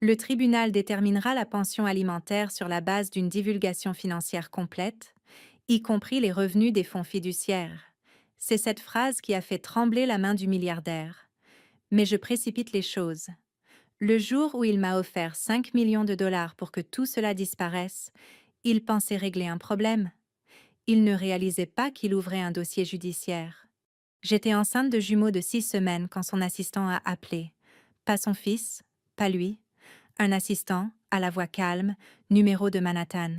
Le tribunal déterminera la pension alimentaire sur la base d'une divulgation financière complète, y compris les revenus des fonds fiduciaires. C'est cette phrase qui a fait trembler la main du milliardaire. Mais je précipite les choses. Le jour où il m'a offert 5 millions de dollars pour que tout cela disparaisse, il pensait régler un problème. Il ne réalisait pas qu'il ouvrait un dossier judiciaire. J'étais enceinte de jumeaux de 6 semaines quand son assistant a appelé. Pas son fils, pas lui. Un assistant, à la voix calme, numéro de Manhattan.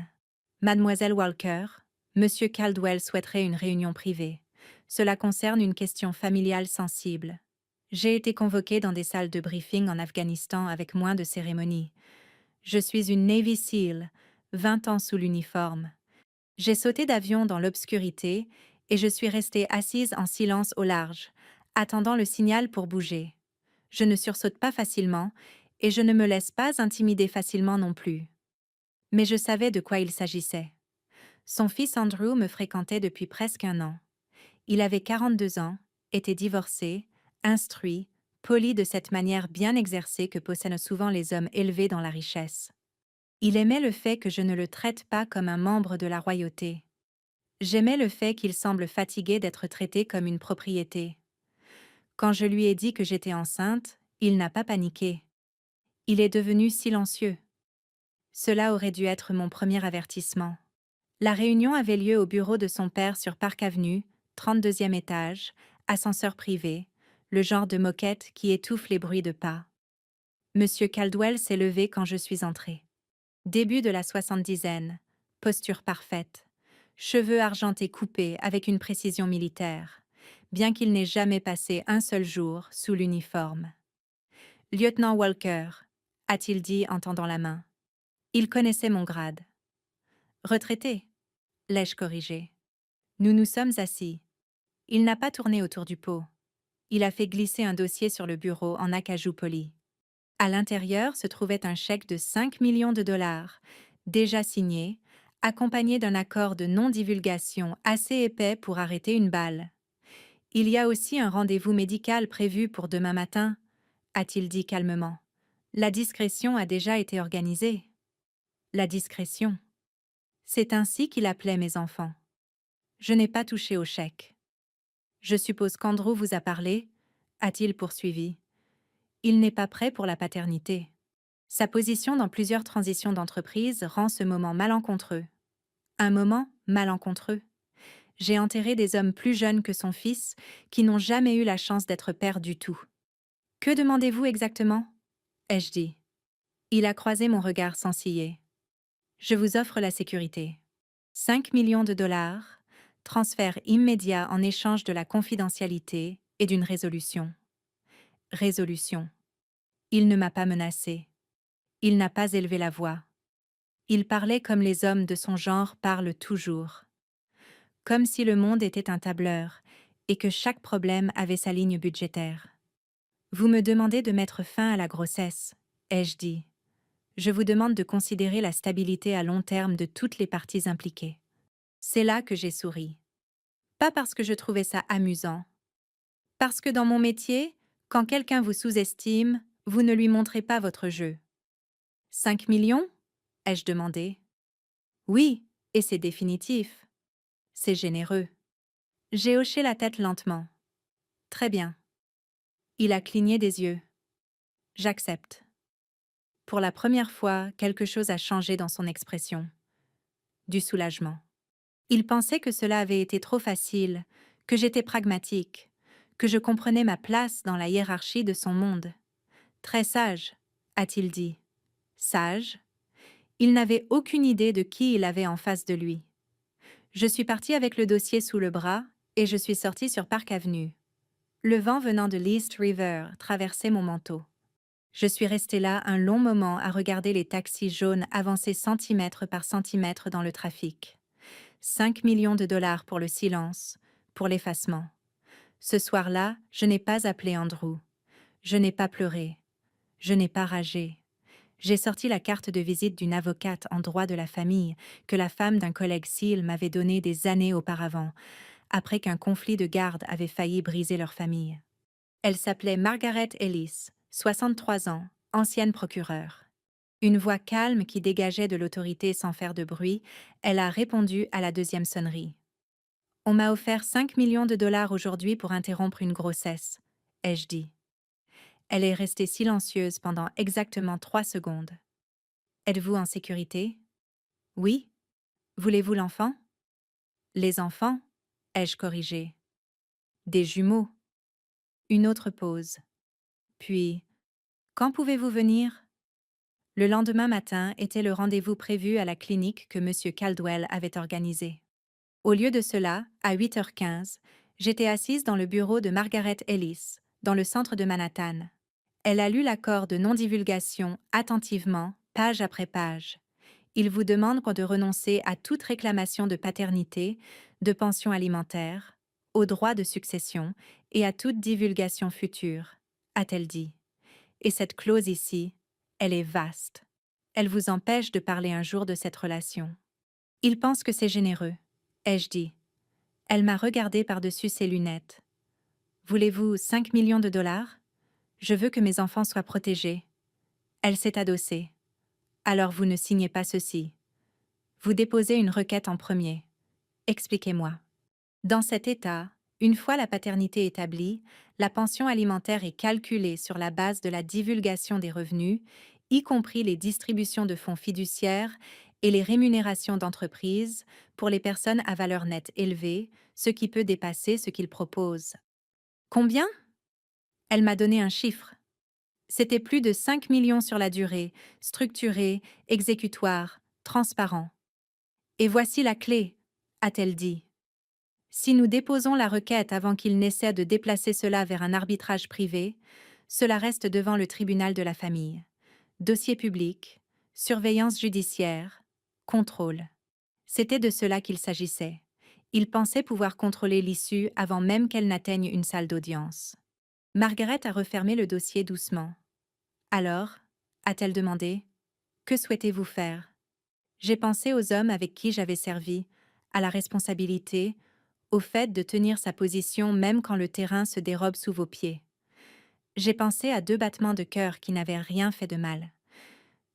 Mademoiselle Walker, Monsieur Caldwell souhaiterait une réunion privée. Cela concerne une question familiale sensible. J'ai été convoquée dans des salles de briefing en Afghanistan avec moins de cérémonie. Je suis une Navy SEAL, 20 ans sous l'uniforme. J'ai sauté d'avion dans l'obscurité et je suis restée assise en silence au large, attendant le signal pour bouger. Je ne sursaute pas facilement et je ne me laisse pas intimider facilement non plus. Mais je savais de quoi il s'agissait. Son fils Andrew me fréquentait depuis presque un an. Il avait 42 ans, était divorcé, instruit, poli de cette manière bien exercée que possèdent souvent les hommes élevés dans la richesse. Il aimait le fait que je ne le traite pas comme un membre de la royauté. J'aimais le fait qu'il semble fatigué d'être traité comme une propriété. Quand je lui ai dit que j'étais enceinte, il n'a pas paniqué. Il est devenu silencieux. Cela aurait dû être mon premier avertissement. La réunion avait lieu au bureau de son père sur Park Avenue, 32e étage, ascenseur privé, le genre de moquette qui étouffe les bruits de pas. Monsieur Caldwell s'est levé quand je suis entrée. Début de la soixante-dizaine, posture parfaite, cheveux argentés coupés avec une précision militaire, bien qu'il n'ait jamais passé un seul jour sous l'uniforme. Lieutenant Walker, a-t-il dit en tendant la main. Il connaissait mon grade. Retraité, l'ai-je corrigé. Nous nous sommes assis. Il n'a pas tourné autour du pot. Il a fait glisser un dossier sur le bureau en acajou poli. À l'intérieur se trouvait un chèque de 5 millions de dollars, déjà signé, accompagné d'un accord de non-divulgation assez épais pour arrêter une balle. Il y a aussi un rendez-vous médical prévu pour demain matin, a-t-il dit calmement. La discrétion a déjà été organisée. La discrétion. C'est ainsi qu'il appelait mes enfants. Je n'ai pas touché au chèque. Je suppose qu'Andrew vous a parlé, a-t-il poursuivi. Il n'est pas prêt pour la paternité. Sa position dans plusieurs transitions d'entreprise rend ce moment malencontreux. Un moment malencontreux. J'ai enterré des hommes plus jeunes que son fils, qui n'ont jamais eu la chance d'être pères du tout. Que demandez-vous exactement? Ai-je dit. Il a croisé mon regard sans ciller. Je vous offre la sécurité. 5 millions de dollars, transfert immédiat en échange de la confidentialité et d'une résolution. Résolution. Il ne m'a pas menacé. Il n'a pas élevé la voix. Il parlait comme les hommes de son genre parlent toujours. Comme si le monde était un tableur et que chaque problème avait sa ligne budgétaire. Vous me demandez de mettre fin à la grossesse, ai-je dit. Je vous demande de considérer la stabilité à long terme de toutes les parties impliquées. C'est là que j'ai souri. Pas parce que je trouvais ça amusant. Parce que dans mon métier, quand quelqu'un vous sous-estime, vous ne lui montrez pas votre jeu. 5 millions? Ai-je demandé. Oui, et c'est définitif. C'est généreux. J'ai hoché la tête lentement. Très bien. Il a cligné des yeux. J'accepte. Pour la première fois, quelque chose a changé dans son expression. Du soulagement. Il pensait que cela avait été trop facile, que j'étais pragmatique, que je comprenais ma place dans la hiérarchie de son monde. Très sage, a-t-il dit. Sage? Il n'avait aucune idée de qui il avait en face de lui. Je suis partie avec le dossier sous le bras et je suis sortie sur Park Avenue. Le vent venant de l'East River traversait mon manteau. Je suis restée là un long moment à regarder les taxis jaunes avancer centimètre par centimètre dans le trafic. 5 millions de dollars pour le silence, pour l'effacement. Ce soir-là, je n'ai pas appelé Andrew. Je n'ai pas pleuré. Je n'ai pas ragé. J'ai sorti la carte de visite d'une avocate en droit de la famille que la femme d'un collègue SEAL m'avait donnée des années auparavant, après qu'un conflit de garde avait failli briser leur famille. Elle s'appelait Margaret Ellis, 63 ans, ancienne procureure. Une voix calme qui dégageait de l'autorité sans faire de bruit, elle a répondu à la deuxième sonnerie. On m'a offert 5 millions de dollars aujourd'hui pour interrompre une grossesse, ai-je dit. Elle est restée silencieuse pendant exactement 3 secondes. Êtes-vous en sécurité? Oui. Voulez-vous l'enfant? Les enfants? Ai-je corrigé. Des jumeaux. Une autre pause. Puis, quand pouvez-vous venir? Le lendemain matin était le rendez-vous prévu à la clinique que M. Caldwell avait organisé. Au lieu de cela, à 8h15, j'étais assise dans le bureau de Margaret Ellis, dans le centre de Manhattan. Elle a lu l'accord de non-divulgation attentivement, page après page. Il vous demande de renoncer à toute réclamation de paternité, de pension alimentaire, aux droits de succession et à toute divulgation future, a-t-elle dit. Et cette clause ici, elle est vaste. Elle vous empêche de parler un jour de cette relation. Il pense que c'est généreux, ai-je dit. Elle m'a regardé par-dessus ses lunettes. Voulez-vous 5 millions de dollars? Je veux que mes enfants soient protégés. Elle s'est adossée. Alors vous ne signez pas ceci. Vous déposez une requête en premier. Expliquez-moi. Dans cet État, une fois la paternité établie, la pension alimentaire est calculée sur la base de la divulgation des revenus, y compris les distributions de fonds fiduciaires et les rémunérations d'entreprise pour les personnes à valeur nette élevée, ce qui peut dépasser ce qu'ils proposent. Combien? Elle m'a donné un chiffre. C'était plus de 5 millions sur la durée, structuré, exécutoire, transparent. Et voici la clé, a-t-elle dit. Si nous déposons la requête avant qu'il n'essaie de déplacer cela vers un arbitrage privé, cela reste devant le tribunal de la famille. Dossier public, surveillance judiciaire, contrôle. C'était de cela qu'il s'agissait. Il pensait pouvoir contrôler l'issue avant même qu'elle n'atteigne une salle d'audience. Margaret a refermé le dossier doucement. Alors, a-t-elle demandé, que souhaitez-vous faire? J'ai pensé aux hommes avec qui j'avais servi, à la responsabilité, au fait de tenir sa position même quand le terrain se dérobe sous vos pieds. J'ai pensé à 2 battements de cœur qui n'avaient rien fait de mal.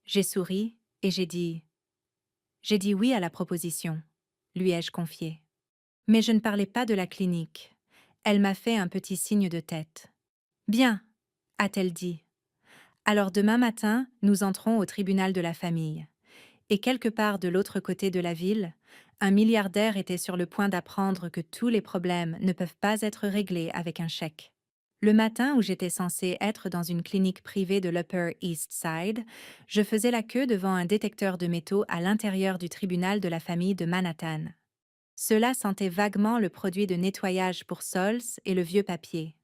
J'ai souri et j'ai dit oui à la proposition, lui ai-je confié. Mais je ne parlais pas de la clinique. Elle m'a fait un petit signe de tête. Bien, a-t-elle dit. Alors demain matin, nous entrons au tribunal de la famille. Et quelque part de l'autre côté de la ville, un milliardaire était sur le point d'apprendre que tous les problèmes ne peuvent pas être réglés avec un chèque. Le matin où j'étais censée être dans une clinique privée de l'Upper East Side, je faisais la queue devant un détecteur de métaux à l'intérieur du tribunal de la famille de Manhattan. Cela sentait vaguement le produit de nettoyage pour sols et le vieux papier.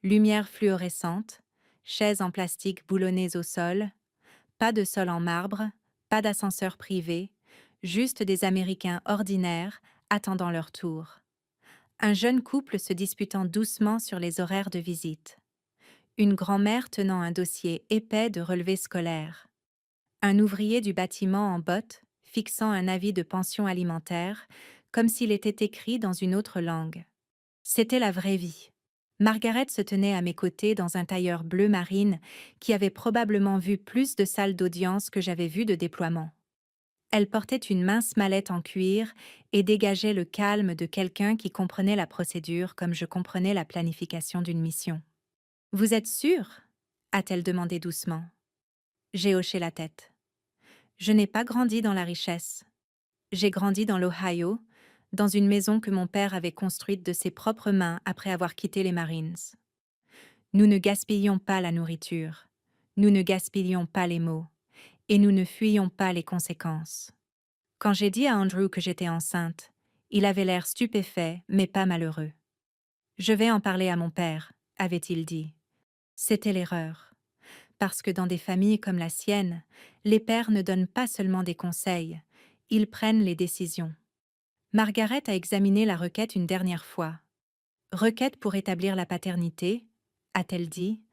Lumière fluorescente, chaises en plastique boulonnées au sol, pas de sol en marbre, pas d'ascenseur privé, juste des Américains ordinaires attendant leur tour. Un jeune couple se disputant doucement sur les horaires de visite. Une grand-mère tenant un dossier épais de relevés scolaires. Un ouvrier du bâtiment en bottes fixant un avis de pension alimentaire, comme s'il était écrit dans une autre langue. C'était la vraie vie. Margaret se tenait à mes côtés dans un tailleur bleu marine qui avait probablement vu plus de salles d'audience que j'avais vues de déploiement. Elle portait une mince mallette en cuir et dégageait le calme de quelqu'un qui comprenait la procédure comme je comprenais la planification d'une mission. « Vous êtes sûre ?» a-t-elle demandé doucement. J'ai hoché la tête. Je n'ai pas grandi dans la richesse. J'ai grandi dans l'Ohio, dans une maison que mon père avait construite de ses propres mains après avoir quitté les Marines. Nous ne gaspillions pas la nourriture, nous ne gaspillions pas les mots, et nous ne fuyions pas les conséquences. Quand j'ai dit à Andrew que j'étais enceinte, il avait l'air stupéfait, mais pas malheureux. « Je vais en parler à mon père », avait-il dit. C'était l'erreur. Parce que dans des familles comme la sienne, les pères ne donnent pas seulement des conseils, ils prennent les décisions. Margaret a examiné la requête une dernière fois. Requête pour établir la paternité, a-t-elle dit,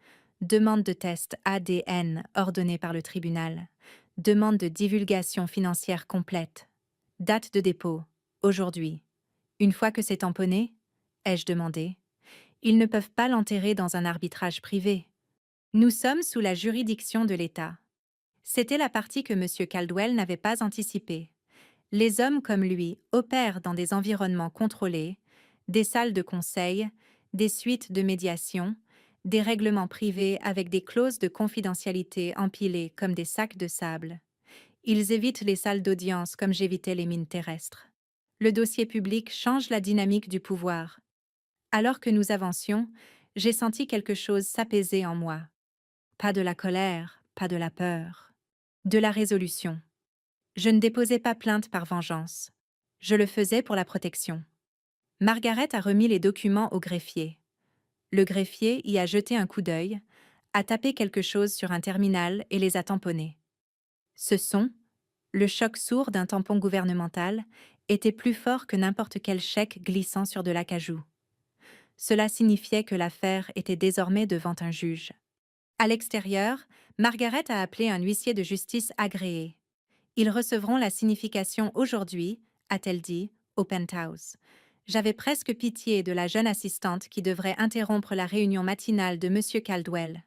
demande de test ADN ordonnée par le tribunal, demande de divulgation financière complète, date de dépôt, aujourd'hui. Une fois que c'est tamponné, ai-je demandé, ils ne peuvent pas l'enterrer dans un arbitrage privé. Nous sommes sous la juridiction de l'État. C'était la partie que M. Caldwell n'avait pas anticipée. Les hommes comme lui opèrent dans des environnements contrôlés, des salles de conseil, des suites de médiation, des règlements privés avec des clauses de confidentialité empilées comme des sacs de sable. Ils évitent les salles d'audience comme j'évitais les mines terrestres. Le dossier public change la dynamique du pouvoir. Alors que nous avancions, j'ai senti quelque chose s'apaiser en moi. Pas de la colère, pas de la peur. De la résolution. Je ne déposais pas plainte par vengeance. Je le faisais pour la protection. Margaret a remis les documents au greffier. Le greffier y a jeté un coup d'œil, a tapé quelque chose sur un terminal et les a tamponnés. Ce son, le choc sourd d'un tampon gouvernemental, était plus fort que n'importe quel chèque glissant sur de l'acajou. Cela signifiait que l'affaire était désormais devant un juge. À l'extérieur, Margaret a appelé un huissier de justice agréé. Ils recevront la signification aujourd'hui, a-t-elle dit, au penthouse. J'avais presque pitié de la jeune assistante qui devrait interrompre la réunion matinale de M. Caldwell.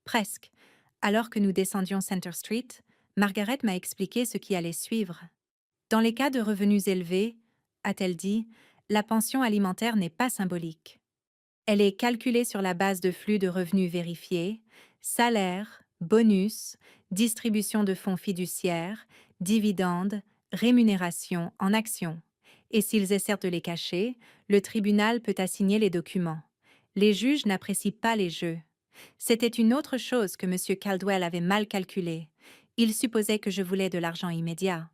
Presque. Alors que nous descendions Center Street, Margaret m'a expliqué ce qui allait suivre. Dans les cas de revenus élevés, a-t-elle dit, la pension alimentaire n'est pas symbolique. Elle est calculée sur la base de flux de revenus vérifiés, salaires, bonus, distribution de fonds fiduciaires, dividendes, rémunération en actions. Et s'ils essaient de les cacher, le tribunal peut assigner les documents. Les juges n'apprécient pas les jeux. C'était une autre chose que M. Caldwell avait mal calculé. Il supposait que je voulais de l'argent immédiat.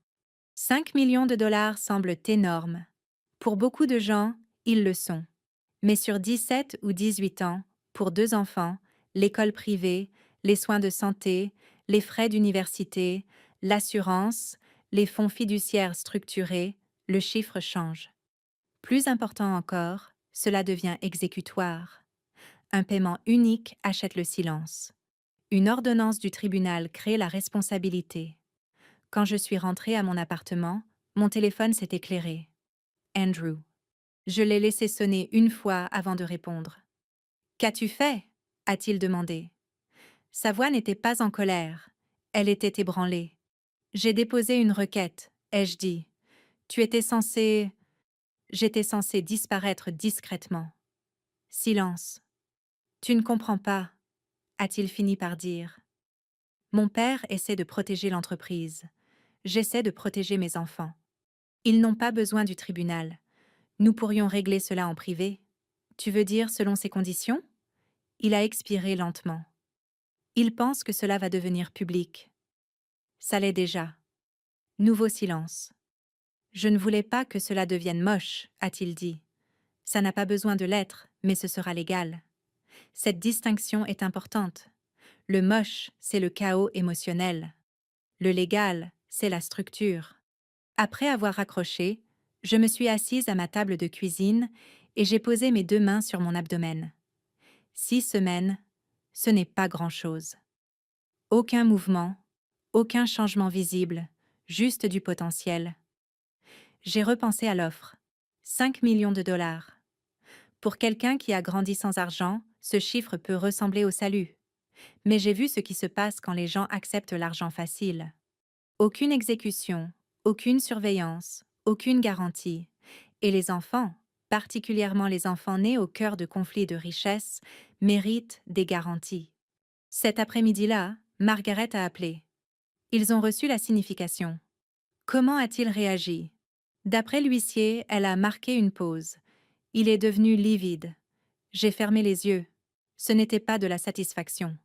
5 millions de dollars semblent énormes. Pour beaucoup de gens, ils le sont. Mais sur 17 ou 18 ans, pour 2 enfants, l'école privée, les soins de santé, les frais d'université, l'assurance, les fonds fiduciaires structurés, le chiffre change. Plus important encore, cela devient exécutoire. Un paiement unique achète le silence. Une ordonnance du tribunal crée la responsabilité. Quand je suis rentrée à mon appartement, mon téléphone s'est éclairé. Andrew. Je l'ai laissé sonner une fois avant de répondre. « Qu'as-tu fait » a-t-il demandé. Sa voix n'était pas en colère. Elle était ébranlée. « J'ai déposé une requête, ai-je dit. Tu étais censé... » J'étais censé disparaître discrètement. Silence. « Tu ne comprends pas, » a-t-il fini par dire. Mon père essaie de protéger l'entreprise. J'essaie de protéger mes enfants. Ils n'ont pas besoin du tribunal. Nous pourrions régler cela en privé. Tu veux dire selon ces conditions ? Il a expiré lentement. Il pense que cela va devenir public. Ça l'est déjà. Nouveau silence. Je ne voulais pas que cela devienne moche, a-t-il dit. Ça n'a pas besoin de l'être, mais ce sera légal. Cette distinction est importante. Le moche, c'est le chaos émotionnel. Le légal, c'est la structure. Après avoir raccroché, je me suis assise à ma table de cuisine et j'ai posé mes 2 mains sur mon abdomen. 6 semaines, ce n'est pas grand-chose. Aucun mouvement, aucun changement visible, juste du potentiel. J'ai repensé à l'offre. 5 millions de dollars. Pour quelqu'un qui a grandi sans argent, ce chiffre peut ressembler au salut. Mais j'ai vu ce qui se passe quand les gens acceptent l'argent facile. Aucune exécution, aucune surveillance, aucune garantie. Et les enfants, particulièrement les enfants nés au cœur de conflits de richesse, méritent des garanties. Cet après-midi-là, Margaret a appelé. Ils ont reçu la signification. Comment a-t-il réagi? D'après l'huissier, elle a marqué une pause. Il est devenu livide. J'ai fermé les yeux. Ce n'était pas de la satisfaction.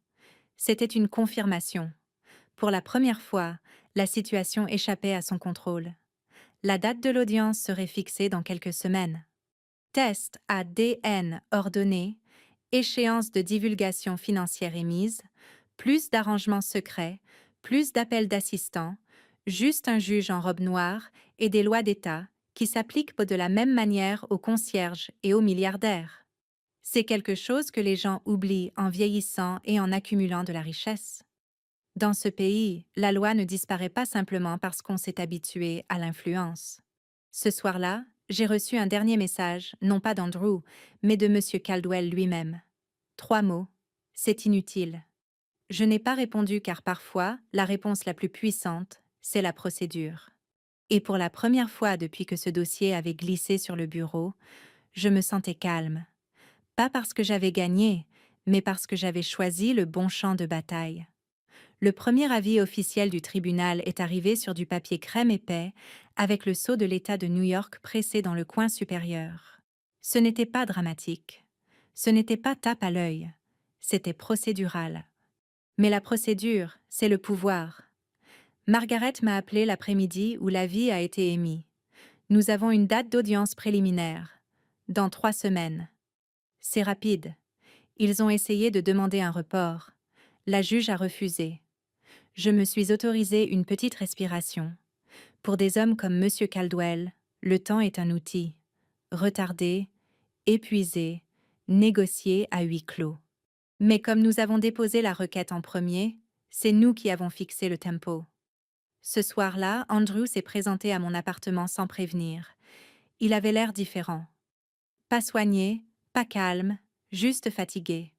C'était une confirmation. Pour la première fois, la situation échappait à son contrôle. La date de l'audience serait fixée dans quelques semaines. Test ADN ordonné, échéance de divulgation financière émise, plus d'arrangements secrets, plus d'appels d'assistants, juste un juge en robe noire et des lois d'État qui s'appliquent de la même manière aux concierges et aux milliardaires. C'est quelque chose que les gens oublient en vieillissant et en accumulant de la richesse. Dans ce pays, la loi ne disparaît pas simplement parce qu'on s'est habitué à l'influence. Ce soir-là, j'ai reçu un dernier message, non pas d'Andrew, mais de M. Caldwell lui-même. 3 mots. C'est inutile. Je n'ai pas répondu car parfois, la réponse la plus puissante, c'est la procédure. Et pour la première fois depuis que ce dossier avait glissé sur le bureau, je me sentais calme. Pas parce que j'avais gagné, mais parce que j'avais choisi le bon champ de bataille. Le premier avis officiel du tribunal est arrivé sur du papier crème épais, avec le sceau de l'État de New York pressé dans le coin supérieur. Ce n'était pas dramatique. Ce n'était pas tape à l'œil. C'était procédural. Mais la procédure, c'est le pouvoir. Margaret m'a appelé l'après-midi où l'avis a été émis. Nous avons une date d'audience préliminaire. Dans 3 semaines. C'est rapide. Ils ont essayé de demander un report. La juge a refusé. Je me suis autorisé une petite respiration. Pour des hommes comme Monsieur Caldwell, le temps est un outil. Retarder, épuiser, négocier à huis clos. Mais comme nous avons déposé la requête en premier, c'est nous qui avons fixé le tempo. Ce soir-là, Andrew s'est présenté à mon appartement sans prévenir. Il avait l'air différent. Pas soigné, pas calme, juste fatigué.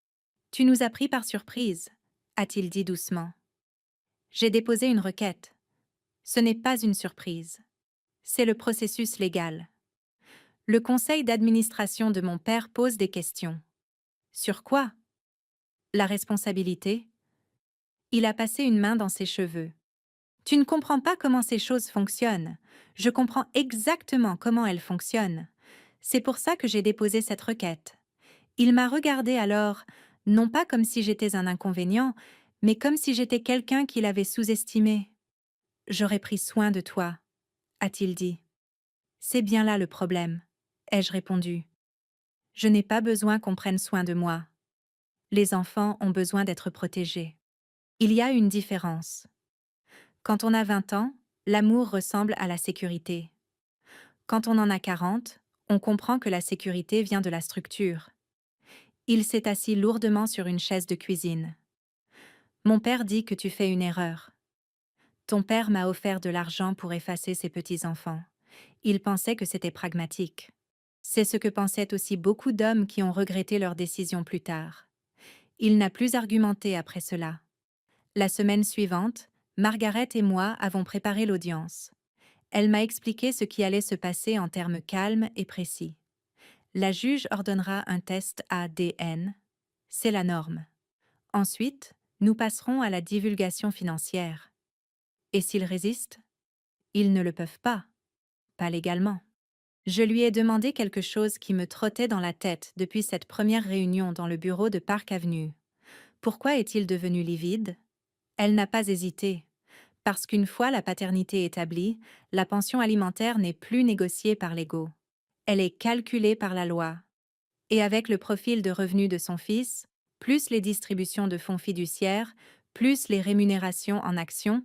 « Tu nous as pris par surprise », a-t-il dit doucement. J'ai déposé une requête. Ce n'est pas une surprise. C'est le processus légal. Le conseil d'administration de mon père pose des questions. Sur quoi? La responsabilité? Il a passé une main dans ses cheveux. Tu ne comprends pas comment ces choses fonctionnent. Je comprends exactement comment elles fonctionnent. C'est pour ça que j'ai déposé cette requête. Il m'a regardé alors, non pas comme si j'étais un inconvénient, mais comme si j'étais quelqu'un qu'il avait sous-estimé. J'aurais pris soin de toi, a-t-il dit. C'est bien là le problème, ai-je répondu. Je n'ai pas besoin qu'on prenne soin de moi. Les enfants ont besoin d'être protégés. Il y a une différence. Quand on a 20 ans, l'amour ressemble à la sécurité. Quand on en a 40, on comprend que la sécurité vient de la structure. Il s'est assis lourdement sur une chaise de cuisine. Mon père dit que tu fais une erreur. Ton père m'a offert de l'argent pour effacer ses petits-enfants. Il pensait que c'était pragmatique. C'est ce que pensaient aussi beaucoup d'hommes qui ont regretté leur décision plus tard. Il n'a plus argumenté après cela. La semaine suivante, Margaret et moi avons préparé l'audience. Elle m'a expliqué ce qui allait se passer en termes calmes et précis. La juge ordonnera un test ADN. C'est la norme. Ensuite, nous passerons à la divulgation financière. Et s'ils résistent? Ils ne le peuvent pas. Pas légalement. Je lui ai demandé quelque chose qui me trottait dans la tête depuis cette première réunion dans le bureau de Park Avenue. Pourquoi est-il devenu livide? Elle n'a pas hésité. Parce qu'une fois la paternité établie, la pension alimentaire n'est plus négociée par l'ego. Elle est calculée par la loi. Et avec le profil de revenus de son fils, plus les distributions de fonds fiduciaires, plus les rémunérations en actions,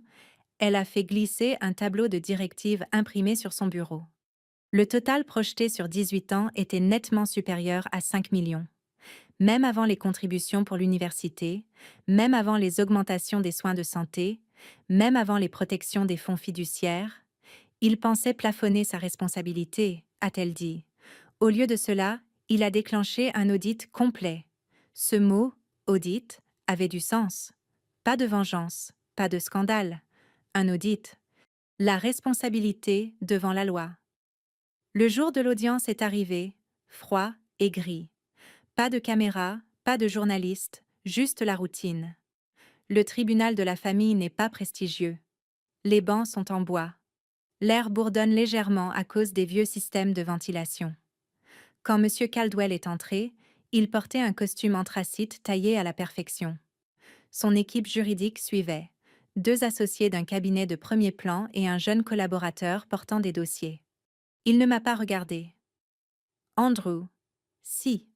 elle a fait glisser un tableau de directives imprimé sur son bureau. Le total projeté sur 18 ans était nettement supérieur à 5 millions. Même avant les contributions pour l'université, même avant les augmentations des soins de santé, même avant les protections des fonds fiduciaires, il pensait plafonner sa responsabilité, a-t-elle dit. Au lieu de cela, il a déclenché un audit complet. Ce mot, audit, avait du sens. Pas de vengeance, pas de scandale. Un audit. La responsabilité devant la loi. Le jour de l'audience est arrivé, froid et gris. Pas de caméra, pas de journaliste, juste la routine. Le tribunal de la famille n'est pas prestigieux. Les bancs sont en bois. L'air bourdonne légèrement à cause des vieux systèmes de ventilation. Quand M. Caldwell est entré, il portait un costume anthracite taillé à la perfection. Son équipe juridique suivait. 2 associés d'un cabinet de premier plan et un jeune collaborateur portant des dossiers. Il ne m'a pas regardé. Andrew. Si.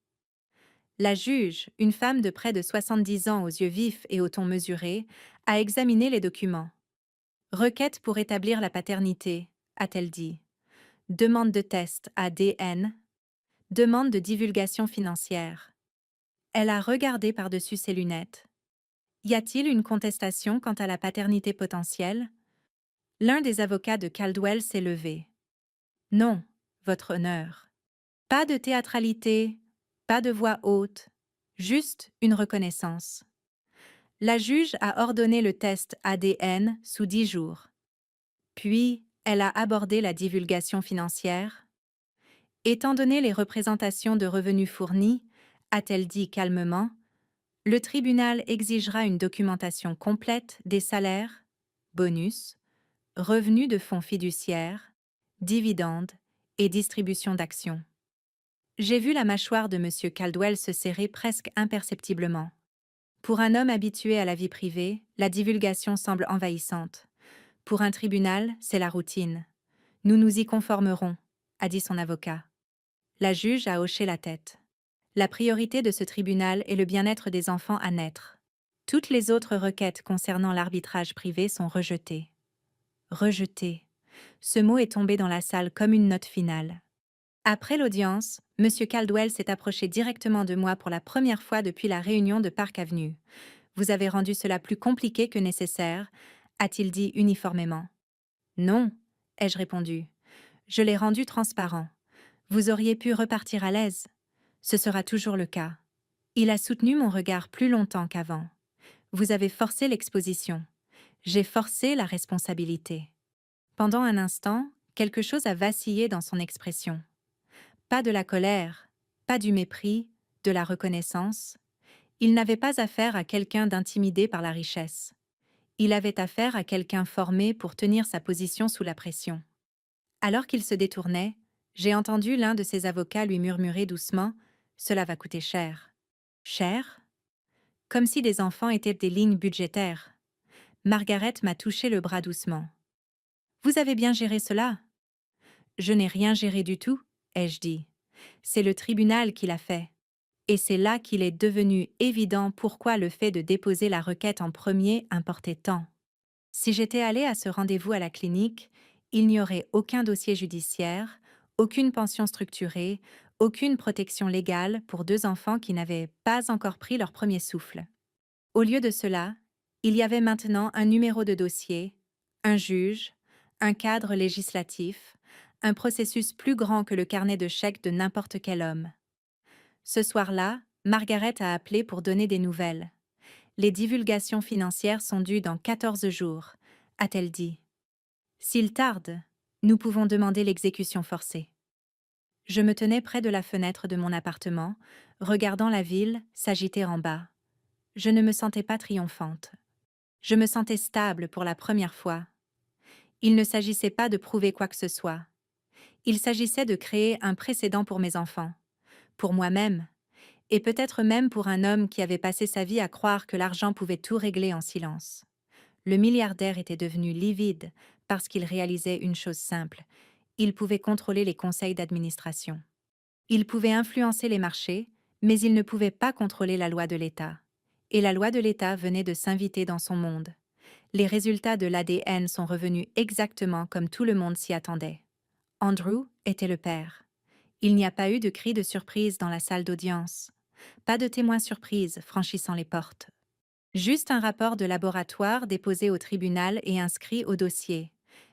La juge, une femme de près de 70 ans aux yeux vifs et au ton mesuré, a examiné les documents. Requête pour établir la paternité, a-t-elle dit. Demande de test ADN. Demande de divulgation financière. Elle a regardé par-dessus ses lunettes. Y a-t-il une contestation quant à la paternité potentielle? L'un des avocats de Caldwell s'est levé. Non, votre honneur. Pas de théâtralité, pas de voix haute, juste une reconnaissance. La juge a ordonné le test ADN sous 10 jours. Puis, elle a abordé la divulgation financière. Étant donné les représentations de revenus fournies, a-t-elle dit calmement, le tribunal exigera une documentation complète des salaires, bonus, revenus de fonds fiduciaires, dividendes et distribution d'actions. J'ai vu la mâchoire de M. Caldwell se serrer presque imperceptiblement. Pour un homme habitué à la vie privée, la divulgation semble envahissante. Pour un tribunal, c'est la routine. Nous nous y conformerons, a dit son avocat. La juge a hoché la tête. La priorité de ce tribunal est le bien-être des enfants à naître. Toutes les autres requêtes concernant l'arbitrage privé sont rejetées. Rejetées. Ce mot est tombé dans la salle comme une note finale. Après l'audience, M. Caldwell s'est approché directement de moi pour la première fois depuis la réunion de Park Avenue. Vous avez rendu cela plus compliqué que nécessaire, a-t-il dit uniformément. Non, ai-je répondu. Je l'ai rendu transparent. Vous auriez pu repartir à l'aise. Ce sera toujours le cas. Il a soutenu mon regard plus longtemps qu'avant. Vous avez forcé l'exposition. J'ai forcé la responsabilité. Pendant un instant, quelque chose a vacillé dans son expression. Pas de la colère, pas du mépris, de la reconnaissance. Il n'avait pas affaire à quelqu'un d'intimidé par la richesse. Il avait affaire à quelqu'un formé pour tenir sa position sous la pression. Alors qu'il se détournait, j'ai entendu l'un de ses avocats lui murmurer doucement « Cela va coûter cher. » Cher? Comme si des enfants étaient des lignes budgétaires. Margaret m'a touché le bras doucement. « Vous avez bien géré cela ?»« Je n'ai rien géré du tout, » ai-je dit. « C'est le tribunal qui l'a fait. » Et c'est là qu'il est devenu évident pourquoi le fait de déposer la requête en premier importait tant. Si j'étais allée à ce rendez-vous à la clinique, il n'y aurait aucun dossier judiciaire, aucune pension structurée, aucune protection légale pour deux enfants qui n'avaient pas encore pris leur premier souffle. Au lieu de cela, il y avait maintenant un numéro de dossier, un juge, un cadre législatif, un processus plus grand que le carnet de chèques de n'importe quel homme. Ce soir-là, Margaret a appelé pour donner des nouvelles. Les divulgations financières sont dues dans 14 jours, a-t-elle dit. S'il tarde, nous pouvons demander l'exécution forcée. Je me tenais près de la fenêtre de mon appartement, regardant la ville s'agiter en bas. Je ne me sentais pas triomphante. Je me sentais stable pour la première fois. Il ne s'agissait pas de prouver quoi que ce soit. Il s'agissait de créer un précédent pour mes enfants, pour moi-même, et peut-être même pour un homme qui avait passé sa vie à croire que l'argent pouvait tout régler en silence. Le milliardaire était devenu livide parce qu'il réalisait une chose simple. Il pouvait contrôler les conseils d'administration. Il pouvait influencer les marchés, mais il ne pouvait pas contrôler la loi de l'État. Et la loi de l'État venait de s'inviter dans son monde. Les résultats de l'ADN sont revenus exactement comme tout le monde s'y attendait. Andrew était le père. Il n'y a pas eu de cri de surprise dans la salle d'audience. Pas de témoins surprise franchissant les portes. Juste un rapport de laboratoire déposé au tribunal et inscrit au dossier.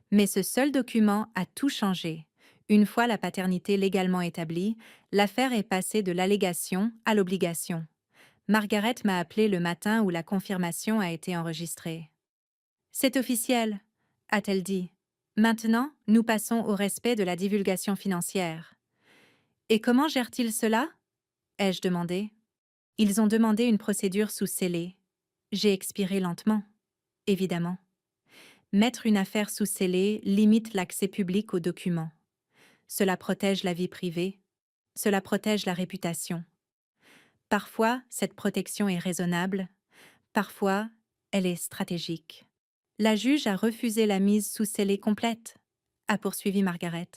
Mais ce seul document a tout changé. Une fois la paternité légalement établie, l'affaire est passée de l'allégation à l'obligation. Margaret m'a appelé le matin où la confirmation a été enregistrée. « C'est officiel », a-t-elle dit. « Maintenant, nous passons au respect de la divulgation financière. » « Et comment gèrent-ils cela ?» ai-je demandé. Ils ont demandé une procédure sous scellé. J'ai expiré lentement, évidemment. Mettre une affaire sous scellé limite l'accès public aux documents. Cela protège la vie privée. Cela protège la réputation. Parfois, cette protection est raisonnable. Parfois, elle est stratégique. La juge a refusé la mise sous scellé complète, a poursuivi Margaret.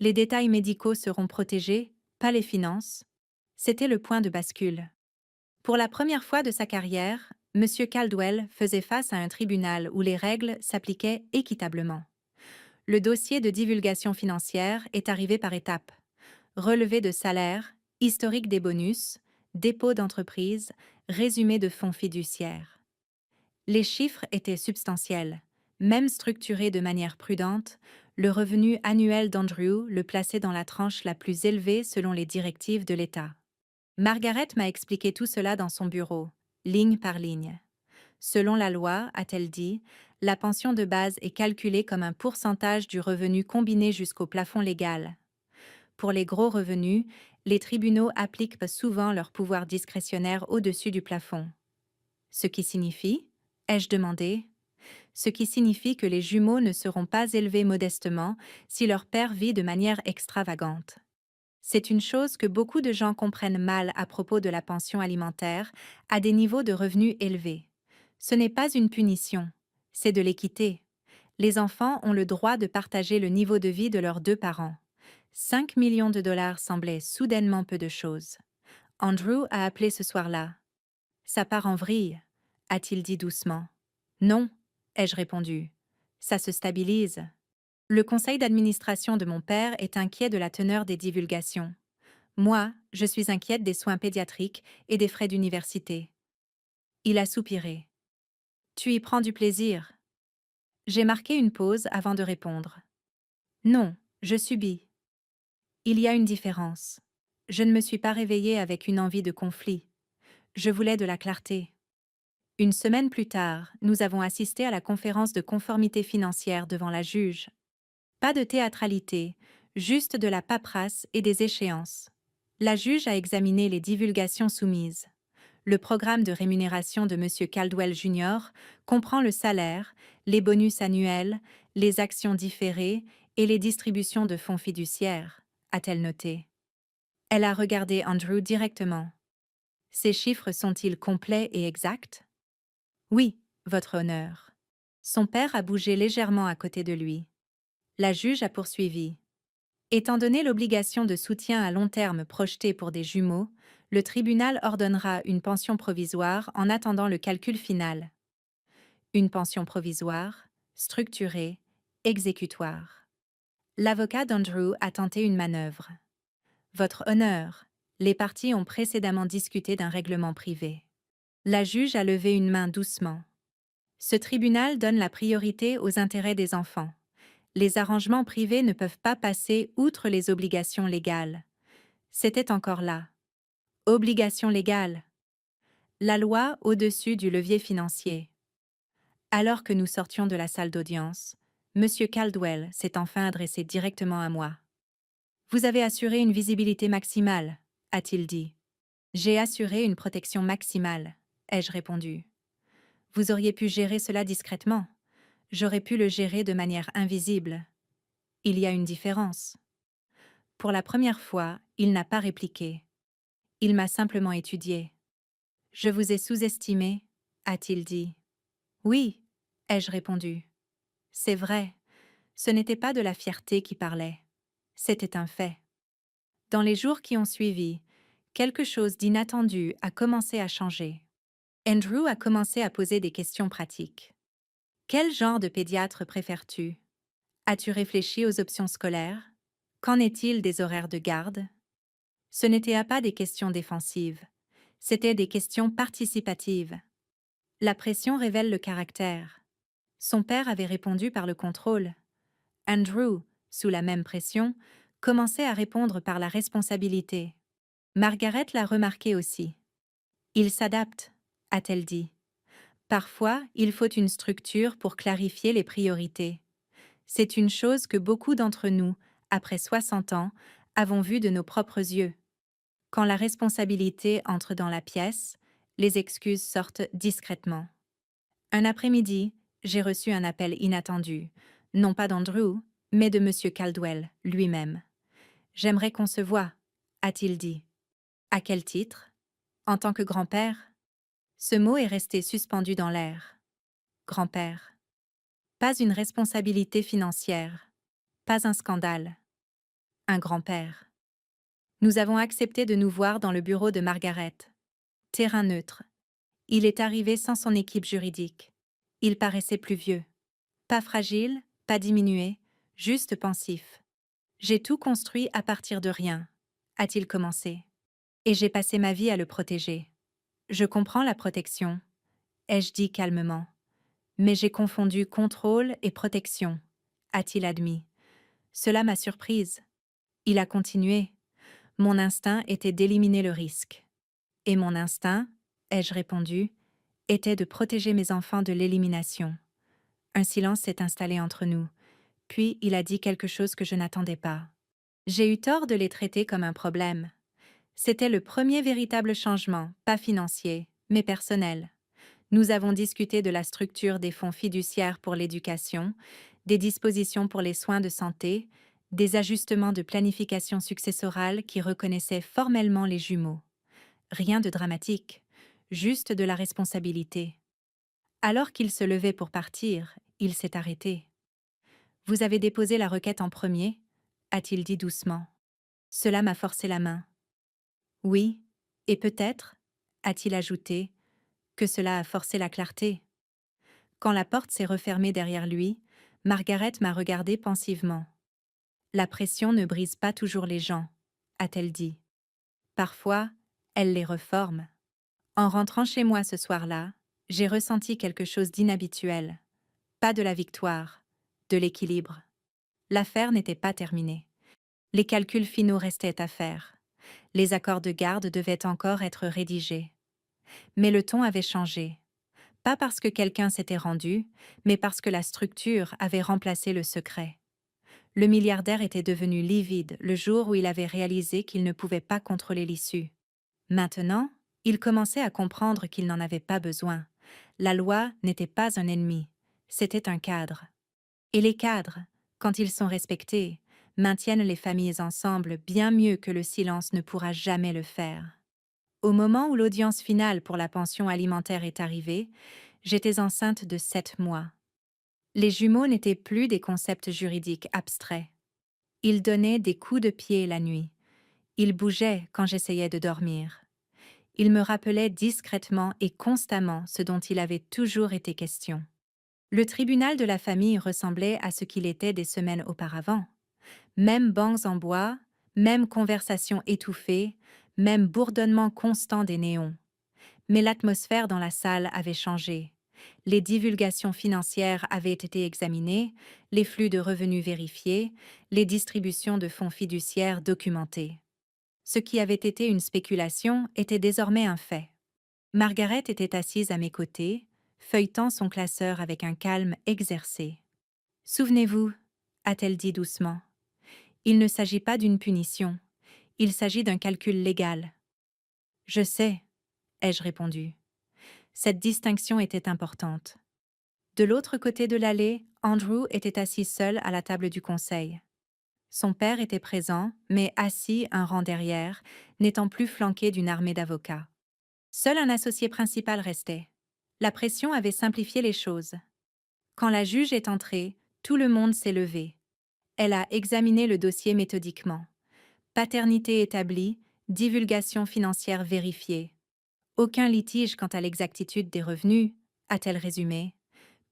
Les détails médicaux seront protégés, pas les finances. C'était le point de bascule. Pour la première fois de sa carrière, M. Caldwell faisait face à un tribunal où les règles s'appliquaient équitablement. Le dossier de divulgation financière est arrivé par étapes. Relevé de salaire, historique des bonus, dépôt d'entreprise, résumé de fonds fiduciaires. Les chiffres étaient substantiels. Même structuré de manière prudente, le revenu annuel d'Andrew le plaçait dans la tranche la plus élevée selon les directives de l'État. Margaret m'a expliqué tout cela dans son bureau, ligne par ligne. Selon la loi, a-t-elle dit, la pension de base est calculée comme un pourcentage du revenu combiné jusqu'au plafond légal. Pour les gros revenus, les tribunaux appliquent souvent leur pouvoir discrétionnaire au-dessus du plafond. Ce qui signifie, ai-je demandé, ce qui signifie que les jumeaux ne seront pas élevés modestement si leur père vit de manière extravagante. C'est une chose que beaucoup de gens comprennent mal à propos de la pension alimentaire à des niveaux de revenus élevés. Ce n'est pas une punition, c'est de l'équité. Les enfants ont le droit de partager le niveau de vie de leurs deux parents. 5 millions de dollars semblait soudainement peu de choses. Andrew a appelé ce soir-là. Ça part en vrille, a-t-il dit doucement. Non, ai-je répondu. Ça se stabilise. Le conseil d'administration de mon père est inquiet de la teneur des divulgations. Moi, je suis inquiète des soins pédiatriques et des frais d'université. Il a soupiré. Tu y prends du plaisir. J'ai marqué une pause avant de répondre. Non, je subis. Il y a une différence. Je ne me suis pas réveillée avec une envie de conflit. Je voulais de la clarté. Une semaine plus tard, nous avons assisté à la conférence de conformité financière devant la juge. Pas de théâtralité, juste de la paperasse et des échéances. La juge a examiné les divulgations soumises. Le programme de rémunération de M. Caldwell Jr. comprend le salaire, les bonus annuels, les actions différées et les distributions de fonds fiduciaires, a-t-elle noté. Elle a regardé Andrew directement. Ces chiffres sont-ils complets et exacts? Oui, votre honneur. Son père a bougé légèrement à côté de lui. La juge a poursuivi. Étant donné l'obligation de soutien à long terme projetée pour des jumeaux, le tribunal ordonnera une pension provisoire en attendant le calcul final. Une pension provisoire, structurée, exécutoire. L'avocat d'Andrew a tenté une manœuvre. Votre honneur, les parties ont précédemment discuté d'un règlement privé. La juge a levé une main doucement. Ce tribunal donne la priorité aux intérêts des enfants. Les arrangements privés ne peuvent pas passer outre les obligations légales. C'était encore là. Obligation légale. La loi au-dessus du levier financier. Alors que nous sortions de la salle d'audience, M. Caldwell s'est enfin adressé directement à moi. Vous avez assuré une visibilité maximale, a-t-il dit. J'ai assuré une protection maximale, ai-je répondu. Vous auriez pu gérer cela discrètement. J'aurais pu le gérer de manière invisible. Il y a une différence. Pour la première fois, il n'a pas répliqué. Il m'a simplement étudié. Je vous ai sous-estimé, a-t-il dit. Oui, ai-je répondu. C'est vrai, ce n'était pas de la fierté qui parlait. C'était un fait. Dans les jours qui ont suivi, quelque chose d'inattendu a commencé à changer. Andrew a commencé à poser des questions pratiques. Quel genre de pédiatre préfères-tu? As-tu réfléchi aux options scolaires? Qu'en est-il des horaires de garde? Ce n'étaient pas des questions défensives, c'étaient des questions participatives. La pression révèle le caractère. Son père avait répondu par le contrôle. Andrew, sous la même pression, commençait à répondre par la responsabilité. Margaret l'a remarqué aussi. Il s'adapte, a-t-elle dit. Parfois, il faut une structure pour clarifier les priorités. C'est une chose que beaucoup d'entre nous, après 60 ans, avons vue de nos propres yeux. Quand la responsabilité entre dans la pièce, les excuses sortent discrètement. Un après-midi, j'ai reçu un appel inattendu, non pas d'Andrew, mais de M. Caldwell lui-même. « J'aimerais qu'on se voie », a-t-il dit. « À quel titre ? En tant que grand-père ?» Ce mot est resté suspendu dans l'air. Grand-père. Pas une responsabilité financière. Pas un scandale. Un grand-père. Nous avons accepté de nous voir dans le bureau de Margaret. Terrain neutre. Il est arrivé sans son équipe juridique. Il paraissait plus vieux. Pas fragile, pas diminué, juste pensif. J'ai tout construit à partir de rien, a-t-il commencé. Et j'ai passé ma vie à le protéger. Je comprends la protection, ai-je dit calmement. Mais j'ai confondu contrôle et protection, a-t-il admis. Cela m'a surprise. Il a continué. Mon instinct était d'éliminer le risque. Et mon instinct, ai-je répondu, était de protéger mes enfants de l'élimination. Un silence s'est installé entre nous, puis il a dit quelque chose que je n'attendais pas. J'ai eu tort de les traiter comme un problème. C'était le premier véritable changement, pas financier, mais personnel. Nous avons discuté de la structure des fonds fiduciaires pour l'éducation, des dispositions pour les soins de santé, des ajustements de planification successorale qui reconnaissaient formellement les jumeaux. Rien de dramatique, juste de la responsabilité. Alors qu'il se levait pour partir, il s'est arrêté. Vous avez déposé la requête en premier, a-t-il dit doucement. Cela m'a forcé la main. Oui, et peut-être, a-t-il ajouté, que cela a forcé la clarté. Quand la porte s'est refermée derrière lui, Margaret m'a regardé pensivement. La pression ne brise pas toujours les gens, a-t-elle dit. Parfois, elle les reforme. En rentrant chez moi ce soir-là, j'ai ressenti quelque chose d'inhabituel. Pas de la victoire, de l'équilibre. L'affaire n'était pas terminée. Les calculs finaux restaient à faire. Les accords de garde devaient encore être rédigés. Mais le ton avait changé. Pas parce que quelqu'un s'était rendu, mais parce que la structure avait remplacé le secret. Le milliardaire était devenu livide le jour où il avait réalisé qu'il ne pouvait pas contrôler l'issue. Maintenant, il commençait à comprendre qu'il n'en avait pas besoin. La loi n'était pas un ennemi, c'était un cadre. Et les cadres, quand ils sont respectés, maintiennent les familles ensemble bien mieux que le silence ne pourra jamais le faire. Au moment où l'audience finale pour la pension alimentaire est arrivée, j'étais enceinte de 7 mois. Les jumeaux n'étaient plus des concepts juridiques abstraits. Ils donnaient des coups de pied la nuit. Ils bougeaient quand j'essayais de dormir. Ils me rappelaient discrètement et constamment ce dont il avait toujours été question. Le tribunal de la famille ressemblait à ce qu'il était des semaines auparavant. Même bancs en bois, même conversations étouffées, même bourdonnement constant des néons. Mais l'atmosphère dans la salle avait changé. Les divulgations financières avaient été examinées, les flux de revenus vérifiés, les distributions de fonds fiduciaires documentées. Ce qui avait été une spéculation était désormais un fait. Margaret était assise à mes côtés, feuilletant son classeur avec un calme exercé. « Souvenez-vous, a-t-elle dit doucement, il ne s'agit pas d'une punition, il s'agit d'un calcul légal. »« Je sais, » ai-je répondu. Cette distinction était importante. De l'autre côté de l'allée, Andrew était assis seul à la table du conseil. Son père était présent, mais assis un rang derrière, n'étant plus flanqué d'une armée d'avocats. Seul un associé principal restait. La pression avait simplifié les choses. Quand la juge est entrée, tout le monde s'est levé. Elle a examiné le dossier méthodiquement. Paternité établie, divulgation financière vérifiée. Aucun litige quant à l'exactitude des revenus, a-t-elle résumé.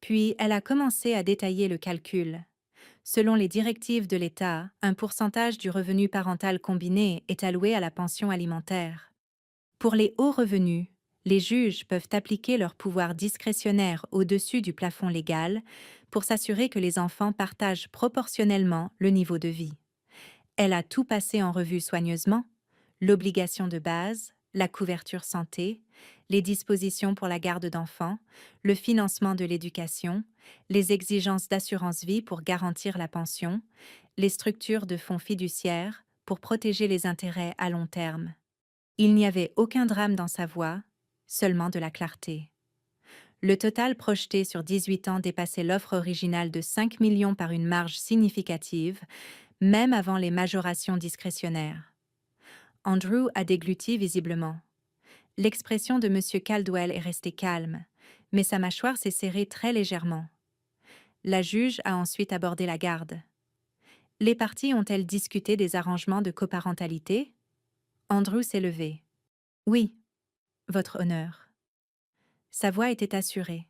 Puis elle a commencé à détailler le calcul. Selon les directives de l'État, un pourcentage du revenu parental combiné est alloué à la pension alimentaire. Pour les hauts revenus, les juges peuvent appliquer leur pouvoir discrétionnaire au-dessus du plafond légal pour s'assurer que les enfants partagent proportionnellement le niveau de vie. Elle a tout passé en revue soigneusement, l'obligation de base, la couverture santé, les dispositions pour la garde d'enfants, le financement de l'éducation, les exigences d'assurance vie pour garantir la pension, les structures de fonds fiduciaires pour protéger les intérêts à long terme. Il n'y avait aucun drame dans sa voix, seulement de la clarté. Le total projeté sur 18 ans dépassait l'offre originale de 5 millions par une marge significative, même avant les majorations discrétionnaires. Andrew a dégluti visiblement. L'expression de M. Caldwell est restée calme, mais sa mâchoire s'est serrée très légèrement. La juge a ensuite abordé la garde. Les parties ont-elles discuté des arrangements de coparentalité? Andrew s'est levé. Oui, votre honneur. Sa voix était assurée.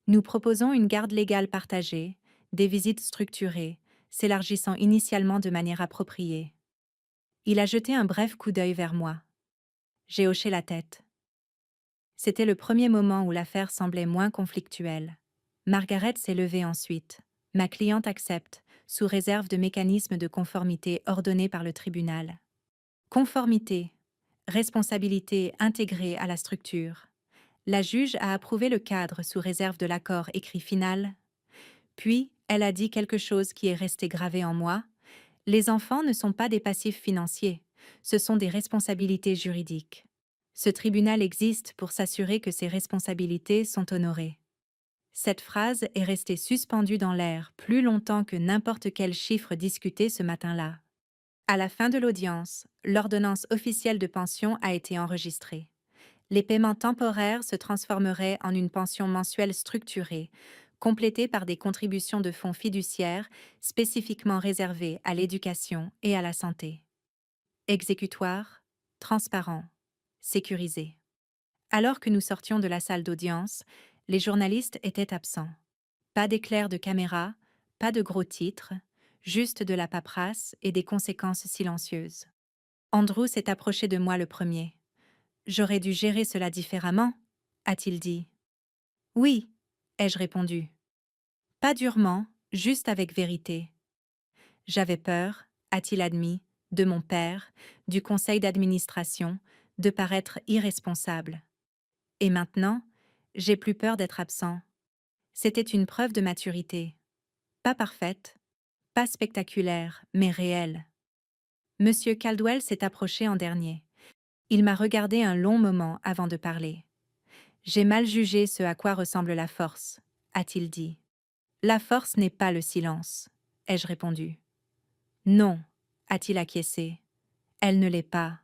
Nous proposons une garde légale partagée, des visites structurées, s'élargissant initialement de manière appropriée. Il a jeté un bref coup d'œil vers moi. J'ai hoché la tête. C'était le premier moment où l'affaire semblait moins conflictuelle. Margaret s'est levée ensuite. Ma cliente accepte, sous réserve de mécanismes de conformité ordonnés par le tribunal. Conformité, responsabilité intégrée à la structure. La juge a approuvé le cadre sous réserve de l'accord écrit final. Puis, elle a dit quelque chose qui est resté gravé en moi. Les enfants ne sont pas des passifs financiers, ce sont des responsabilités juridiques. Ce tribunal existe pour s'assurer que ces responsabilités sont honorées. Cette phrase est restée suspendue dans l'air plus longtemps que n'importe quel chiffre discuté ce matin-là. À la fin de l'audience, l'ordonnance officielle de pension a été enregistrée. Les paiements temporaires se transformeraient en une pension mensuelle structurée, complétée par des contributions de fonds fiduciaires spécifiquement réservées à l'éducation et à la santé. Exécutoire, transparent, sécurisé. Alors que nous sortions de la salle d'audience, les journalistes étaient absents. Pas d'éclair de caméra, pas de gros titres, juste de la paperasse et des conséquences silencieuses. Andrew s'est approché de moi le premier. J'aurais dû gérer cela différemment, a-t-il dit. Oui, ai-je répondu. Pas durement, juste avec vérité. J'avais peur, a-t-il admis, de mon père, du conseil d'administration, de paraître irresponsable. Et maintenant, j'ai plus peur d'être absent. C'était une preuve de maturité. Pas parfaite, pas spectaculaire, mais réelle. Monsieur Caldwell s'est approché en dernier. Il m'a regardé un long moment avant de parler. J'ai mal jugé ce à quoi ressemble la force, a-t-il dit. La force n'est pas le silence, ai-je répondu. Non, a-t-il acquiescé. Elle ne l'est pas.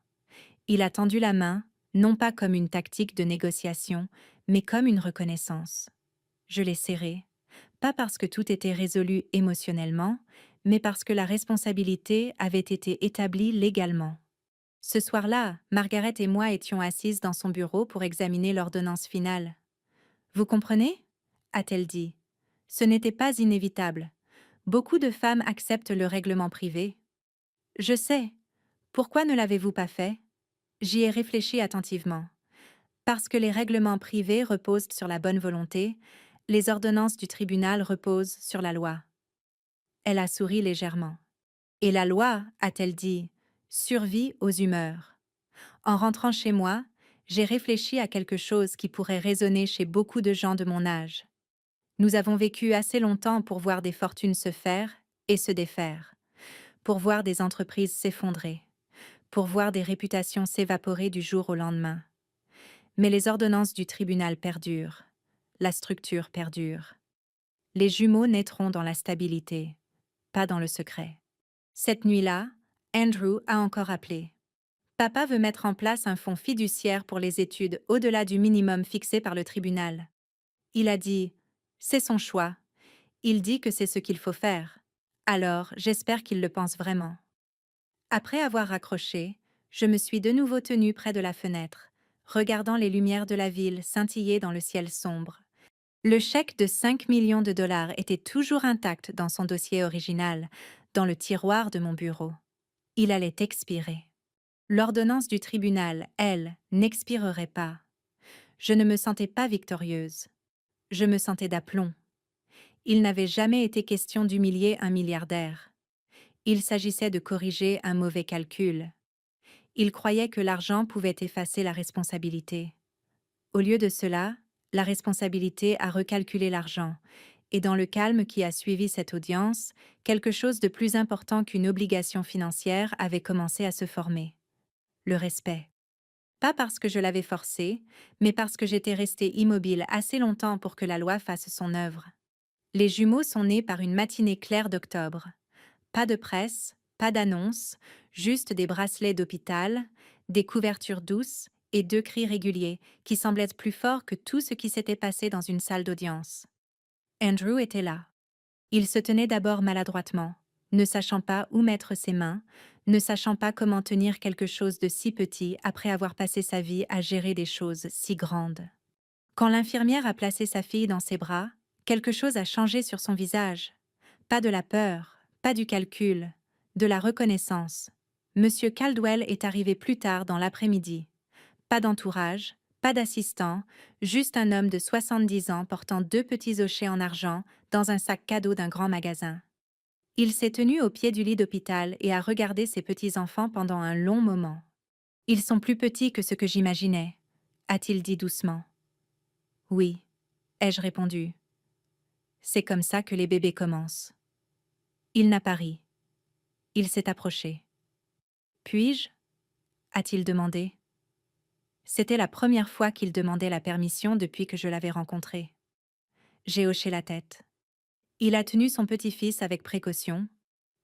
Il a tendu la main, non pas comme une tactique de négociation, mais comme une reconnaissance. Je l'ai serrée, pas parce que tout était résolu émotionnellement, mais parce que la responsabilité avait été établie légalement. Ce soir-là, Margaret et moi étions assises dans son bureau pour examiner l'ordonnance finale. Vous comprenez ? A-t-elle dit. Ce n'était pas inévitable. Beaucoup de femmes acceptent le règlement privé. Je sais. Pourquoi ne l'avez-vous pas fait ? J'y ai réfléchi attentivement. Parce que les règlements privés reposent sur la bonne volonté, les ordonnances du tribunal reposent sur la loi. Elle a souri légèrement. Et la loi, a-t-elle dit, survit aux humeurs. En rentrant chez moi, j'ai réfléchi à quelque chose qui pourrait résonner chez beaucoup de gens de mon âge. Nous avons vécu assez longtemps pour voir des fortunes se faire et se défaire, pour voir des entreprises s'effondrer, pour voir des réputations s'évaporer du jour au lendemain. Mais les ordonnances du tribunal perdurent, la structure perdure. Les jumeaux naîtront dans la stabilité, pas dans le secret. Cette nuit-là, Andrew a encore appelé. Papa veut mettre en place un fonds fiduciaire pour les études au-delà du minimum fixé par le tribunal. Il a dit « C'est son choix ». Il dit que c'est ce qu'il faut faire. Alors, j'espère qu'il le pense vraiment. Après avoir raccroché, je me suis de nouveau tenue près de la fenêtre, regardant les lumières de la ville scintiller dans le ciel sombre. Le chèque de 5 millions de dollars était toujours intact dans son dossier original, dans le tiroir de mon bureau. Il allait expirer. L'ordonnance du tribunal, elle, n'expirerait pas. Je ne me sentais pas victorieuse. Je me sentais d'aplomb. Il n'avait jamais été question d'humilier un milliardaire. Il s'agissait de corriger un mauvais calcul. Il croyait que l'argent pouvait effacer la responsabilité. Au lieu de cela, la responsabilité a recalculé l'argent, et dans le calme qui a suivi cette audience, quelque chose de plus important qu'une obligation financière avait commencé à se former. Le respect. Pas parce que je l'avais forcé, mais parce que j'étais restée immobile assez longtemps pour que la loi fasse son œuvre. Les jumeaux sont nés par une matinée claire d'octobre. Pas de presse, pas d'annonce, juste des bracelets d'hôpital, des couvertures douces et 2 cris réguliers qui semblaient plus forts que tout ce qui s'était passé dans une salle d'audience. Andrew était là. Il se tenait d'abord maladroitement, ne sachant pas où mettre ses mains, ne sachant pas comment tenir quelque chose de si petit après avoir passé sa vie à gérer des choses si grandes. Quand l'infirmière a placé sa fille dans ses bras, quelque chose a changé sur son visage. Pas de la peur, pas du calcul, de la reconnaissance. Monsieur Caldwell est arrivé plus tard dans l'après-midi. Pas d'entourage, pas d'assistant, juste un homme de 70 ans portant 2 petits hochets en argent dans un sac cadeau d'un grand magasin. Il s'est tenu au pied du lit d'hôpital et a regardé ses petits-enfants pendant un long moment. « Ils sont plus petits que ce que j'imaginais », a-t-il dit doucement. Oui, ai-je répondu. C'est comme ça que les bébés commencent. Il n'a pas ri. Il s'est approché. Puis-je a-t-il demandé. C'était la première fois qu'il demandait la permission depuis que je l'avais rencontré. J'ai hoché la tête. Il a tenu son petit-fils avec précaution,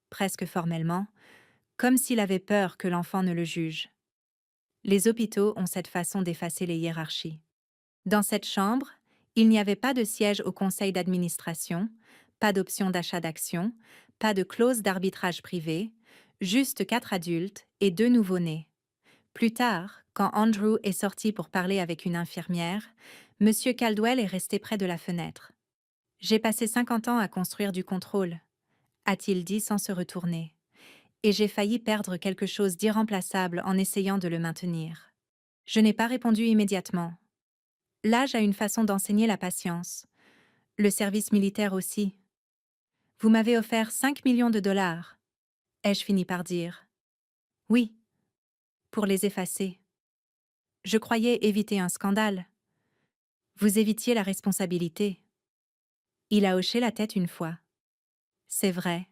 presque formellement, comme s'il avait peur que l'enfant ne le juge. Les hôpitaux ont cette façon d'effacer les hiérarchies. Dans cette chambre, il n'y avait pas de siège au conseil d'administration, pas d'option d'achat d'actions, pas de clause d'arbitrage privé, juste 4 adultes et 2 nouveau-nés. Plus tard, quand Andrew est sorti pour parler avec une infirmière, M. Caldwell est resté près de la fenêtre. « J'ai passé 50 ans à construire du contrôle », a-t-il dit sans se retourner. « Et j'ai failli perdre quelque chose d'irremplaçable en essayant de le maintenir. » Je n'ai pas répondu immédiatement. L'âge a une façon d'enseigner la patience. Le service militaire aussi. « Vous m'avez offert 5 millions de dollars, ai-je fini par dire. « Oui. Pour les effacer. Je croyais éviter un scandale. Vous évitiez la responsabilité. » Il a hoché la tête une fois. C'est vrai.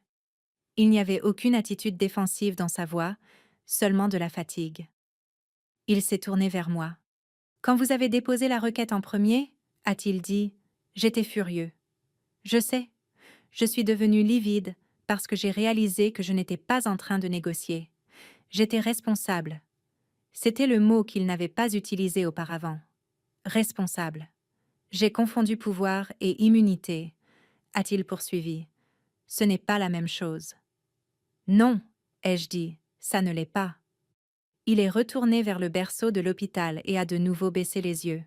Il n'y avait aucune attitude défensive dans sa voix, seulement de la fatigue. Il s'est tourné vers moi. « Quand vous avez déposé la requête en premier, a-t-il dit, j'étais furieux. Je sais. Je suis devenu livide parce que j'ai réalisé que je n'étais pas en train de négocier. J'étais responsable. C'était le mot qu'il n'avait pas utilisé auparavant. Responsable. J'ai confondu pouvoir et immunité, a-t-il poursuivi. Ce n'est pas la même chose. Non, ai-je dit, ça ne l'est pas. Il est retourné vers le berceau de l'hôpital et a de nouveau baissé les yeux.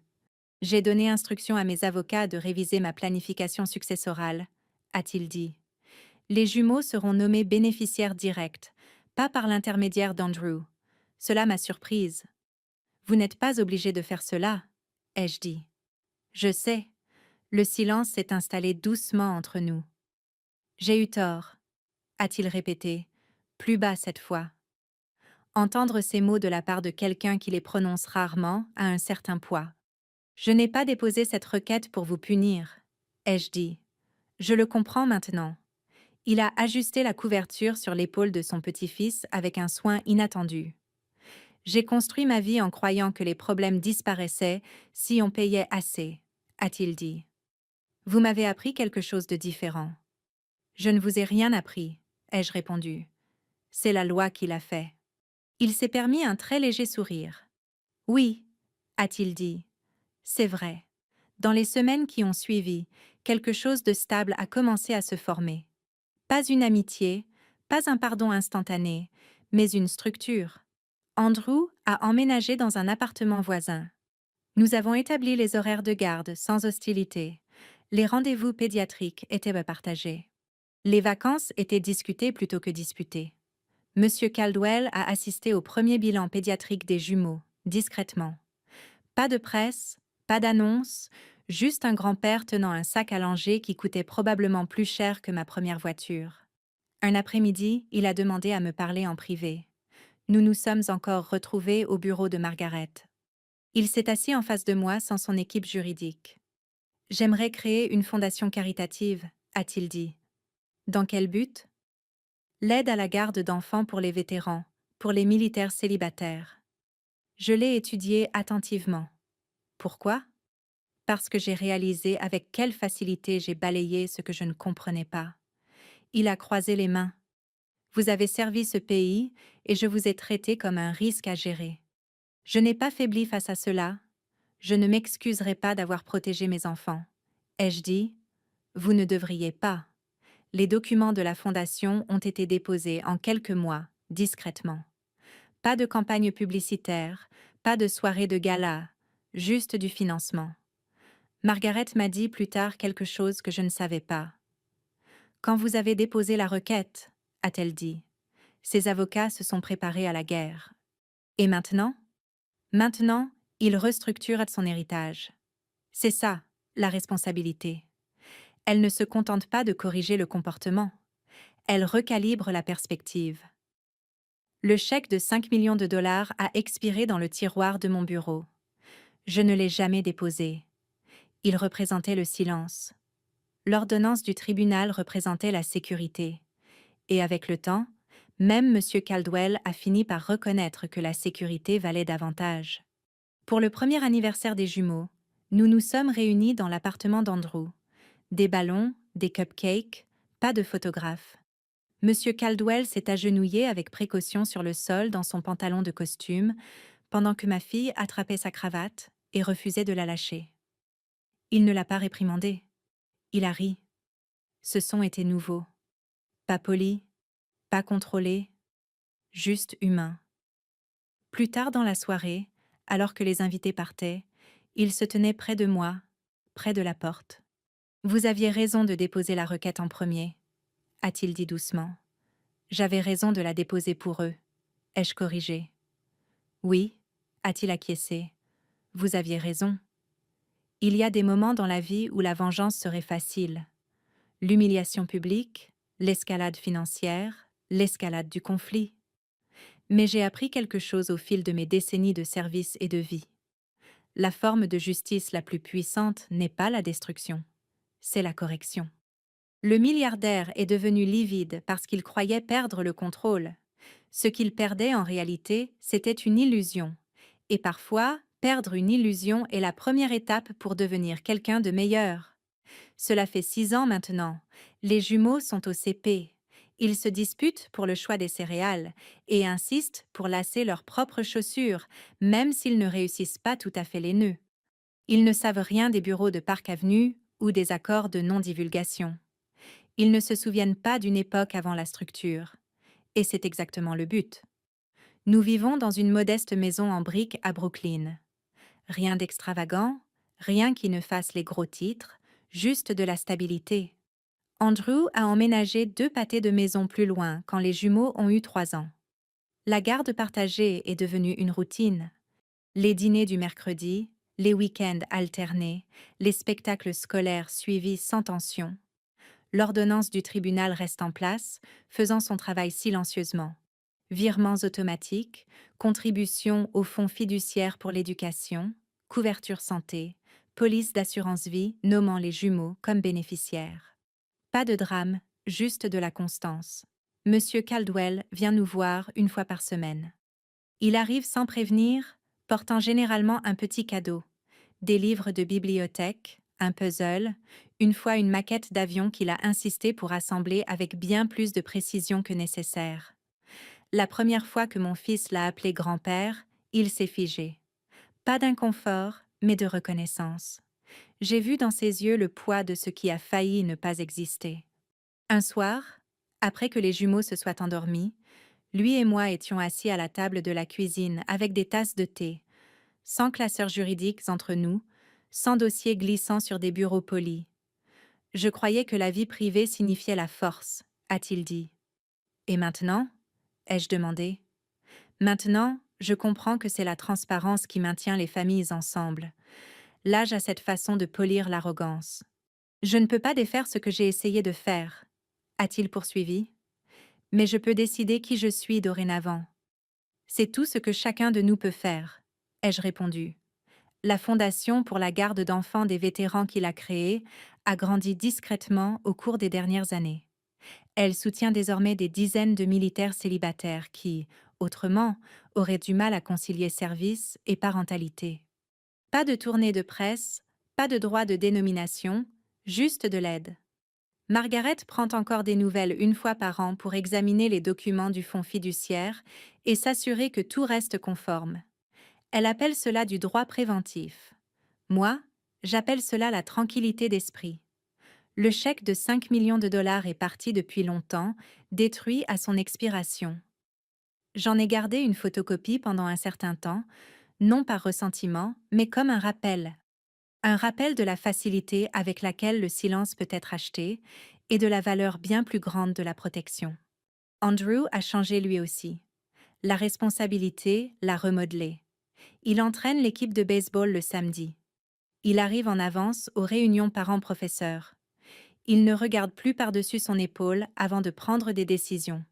J'ai donné instruction à mes avocats de réviser ma planification successorale, a-t-il dit. Les jumeaux seront nommés bénéficiaires directs, pas par l'intermédiaire d'Andrew. Cela m'a surprise. Vous n'êtes pas obligé de faire cela, ai-je dit. Je sais. Le silence s'est installé doucement entre nous. J'ai eu tort, a-t-il répété, plus bas cette fois. Entendre ces mots de la part de quelqu'un qui les prononce rarement a un certain poids. Je n'ai pas déposé cette requête pour vous punir, ai-je dit. Je le comprends maintenant. Il a ajusté la couverture sur l'épaule de son petit-fils avec un soin inattendu. J'ai construit ma vie en croyant que les problèmes disparaissaient si on payait assez, a-t-il dit. Vous m'avez appris quelque chose de différent. Je ne vous ai rien appris, ai-je répondu. C'est la loi qui l'a fait. Il s'est permis un très léger sourire. Oui, a-t-il dit. C'est vrai. Dans les semaines qui ont suivi, quelque chose de stable a commencé à se former. Pas une amitié, pas un pardon instantané, mais une structure. Andrew a emménagé dans un appartement voisin. Nous avons établi les horaires de garde sans hostilité. Les rendez-vous pédiatriques étaient partagés. Les vacances étaient discutées plutôt que disputées. Monsieur Caldwell a assisté au premier bilan pédiatrique des jumeaux, discrètement. Pas de presse, pas d'annonce, juste un grand-père tenant un sac à langer qui coûtait probablement plus cher que ma première voiture. Un après-midi, il a demandé à me parler en privé. Nous nous sommes encore retrouvés au bureau de Margaret. Il s'est assis en face de moi sans son équipe juridique. « J'aimerais créer une fondation caritative », a-t-il dit. « Dans quel but ? L'aide à la garde d'enfants pour les vétérans, pour les militaires célibataires. » Je l'ai étudié attentivement. Pourquoi ? Parce que j'ai réalisé avec quelle facilité j'ai balayé ce que je ne comprenais pas. Il a croisé les mains. Vous avez servi ce pays et je vous ai traité comme un risque à gérer. Je n'ai pas faibli face à cela. Je ne m'excuserai pas d'avoir protégé mes enfants. Ai-je dit ? Vous ne devriez pas. Les documents de la Fondation ont été déposés en quelques mois, discrètement. Pas de campagne publicitaire, pas de soirée de gala, juste du financement. Margaret m'a dit plus tard quelque chose que je ne savais pas. Quand vous avez déposé la requête, a-t-elle dit, ses avocats se sont préparés à la guerre. Et maintenant ? Maintenant, il restructure son héritage. C'est ça, la responsabilité. Elle ne se contente pas de corriger le comportement. Elle recalibre la perspective. Le chèque de 5 millions de dollars a expiré dans le tiroir de mon bureau. Je ne l'ai jamais déposé. Il représentait le silence. L'ordonnance du tribunal représentait la sécurité. Et avec le temps, même M. Caldwell a fini par reconnaître que la sécurité valait davantage. Pour le premier anniversaire des jumeaux, nous nous sommes réunis dans l'appartement d'Andrew. Des ballons, des cupcakes, pas de photographe. M. Caldwell s'est agenouillé avec précaution sur le sol dans son pantalon de costume, pendant que ma fille attrapait sa cravate et refusait de la lâcher. Il ne l'a pas réprimandé. Il a ri. Ce son était nouveau. Pas poli, pas contrôlé, juste humain. Plus tard dans la soirée, alors que les invités partaient, il se tenait près de moi, près de la porte. « Vous aviez raison de déposer la requête en premier », a-t-il dit doucement. « J'avais raison de la déposer pour eux. Ai-je corrigé ? » « Oui, » a-t-il acquiescé. « Vous aviez raison. » Il y a des moments dans la vie où la vengeance serait facile. L'humiliation publique, l'escalade financière, l'escalade du conflit. Mais j'ai appris quelque chose au fil de mes décennies de service et de vie. La forme de justice la plus puissante n'est pas la destruction, c'est la correction. Le milliardaire est devenu livide parce qu'il croyait perdre le contrôle. Ce qu'il perdait en réalité, c'était une illusion. Et parfois, perdre une illusion est la première étape pour devenir quelqu'un de meilleur. Cela fait 6 ans maintenant. Les jumeaux sont au CP. Ils se disputent pour le choix des céréales et insistent pour lasser leurs propres chaussures, même s'ils ne réussissent pas tout à fait les nœuds. Ils ne savent rien des bureaux de Park Avenue ou des accords de non-divulgation. Ils ne se souviennent pas d'une époque avant la structure. Et c'est exactement le but. Nous vivons dans une modeste maison en briques à Brooklyn. Rien d'extravagant, rien qui ne fasse les gros titres, juste de la stabilité. Andrew a emménagé 2 pâtés de maison plus loin quand les jumeaux ont eu 3 ans. La garde partagée est devenue une routine. Les dîners du mercredi, les week-ends alternés, les spectacles scolaires suivis sans tension. L'ordonnance du tribunal reste en place, faisant son travail silencieusement. Virements automatiques, contributions au fonds fiduciaire pour l'éducation, couverture santé, police d'assurance vie nommant les jumeaux comme bénéficiaires. Pas de drame, juste de la constance. Monsieur Caldwell vient nous voir 1 fois par semaine. Il arrive sans prévenir, portant généralement un petit cadeau. Des livres de bibliothèque, un puzzle, une fois une maquette d'avion qu'il a insisté pour assembler avec bien plus de précision que nécessaire. La première fois que mon fils l'a appelé grand-père, il s'est figé. Pas d'inconfort, mais de reconnaissance. J'ai vu dans ses yeux le poids de ce qui a failli ne pas exister. Un soir, après que les jumeaux se soient endormis, lui et moi étions assis à la table de la cuisine avec des tasses de thé, sans classeurs juridiques entre nous, sans dossiers glissant sur des bureaux polis. Je croyais que la vie privée signifiait la force, a-t-il dit. Et maintenant ? Ai-je demandé. Maintenant, je comprends que c'est la transparence qui maintient les familles ensemble. L'âge a cette façon de polir l'arrogance. Je ne peux pas défaire ce que j'ai essayé de faire, a-t-il poursuivi. Mais je peux décider qui je suis dorénavant. C'est tout ce que chacun de nous peut faire, ai-je répondu. La Fondation pour la garde d'enfants des vétérans qu'il a créée a grandi discrètement au cours des dernières années. Elle soutient désormais des dizaines de militaires célibataires qui, autrement, auraient du mal à concilier service et parentalité. Pas de tournée de presse, pas de droit de dénomination, juste de l'aide. Margaret prend encore des nouvelles 1 fois par an pour examiner les documents du fonds fiduciaire et s'assurer que tout reste conforme. Elle appelle cela du droit préventif. Moi, j'appelle cela la tranquillité d'esprit. Le chèque de 5 millions de dollars est parti depuis longtemps, détruit à son expiration. J'en ai gardé une photocopie pendant un certain temps, non par ressentiment, mais comme un rappel. Un rappel de la facilité avec laquelle le silence peut être acheté et de la valeur bien plus grande de la protection. Andrew a changé lui aussi. La responsabilité l'a remodelé. Il entraîne l'équipe de baseball le samedi. Il arrive en avance aux réunions parents-professeurs. Il ne regarde plus par-dessus son épaule avant de prendre des décisions.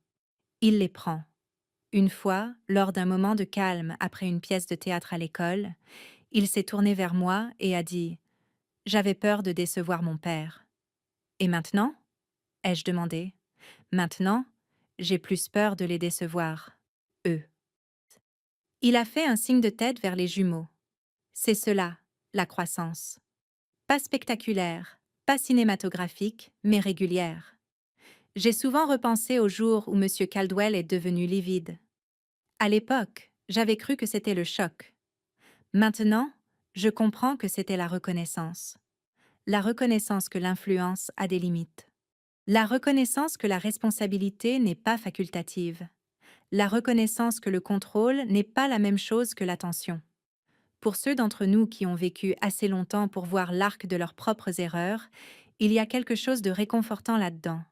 Il les prend. Une fois, lors d'un moment de calme après une pièce de théâtre à l'école, il s'est tourné vers moi et a dit « J'avais peur de décevoir mon père. Et maintenant? Ai-je demandé. Maintenant, j'ai plus peur de les décevoir. Eux. Il a fait un signe de tête vers les jumeaux. C'est cela, la croissance. Pas spectaculaire, pas cinématographique, mais régulière. J'ai souvent repensé au jour où M. Caldwell est devenu livide. À l'époque, j'avais cru que c'était le choc. Maintenant, je comprends que c'était la reconnaissance. La reconnaissance que l'influence a des limites. La reconnaissance que la responsabilité n'est pas facultative. La reconnaissance que le contrôle n'est pas la même chose que l'attention. Pour ceux d'entre nous qui ont vécu assez longtemps pour voir l'arc de leurs propres erreurs, il y a quelque chose de réconfortant là-dedans.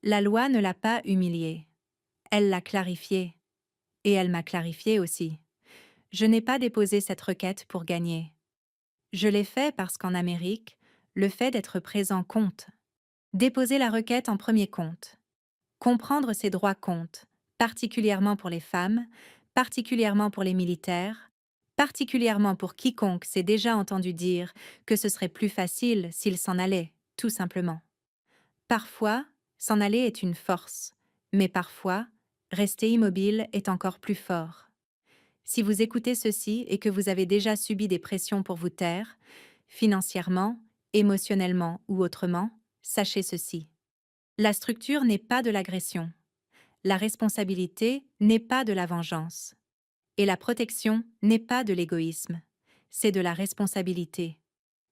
La loi ne l'a pas humilié. Elle l'a clarifié. Et elle m'a clarifié aussi. Je n'ai pas déposé cette requête pour gagner. Je l'ai fait parce qu'en Amérique, le fait d'être présent compte. Déposer la requête en premier compte. Comprendre ses droits compte, particulièrement pour les femmes, particulièrement pour les militaires, particulièrement pour quiconque s'est déjà entendu dire que ce serait plus facile s'il s'en allait, tout simplement. Parfois, s'en aller est une force, mais parfois, rester immobile est encore plus fort. Si vous écoutez ceci et que vous avez déjà subi des pressions pour vous taire, financièrement, émotionnellement ou autrement, sachez ceci. La structure n'est pas de l'agression. La responsabilité n'est pas de la vengeance. Et la protection n'est pas de l'égoïsme. C'est de la responsabilité.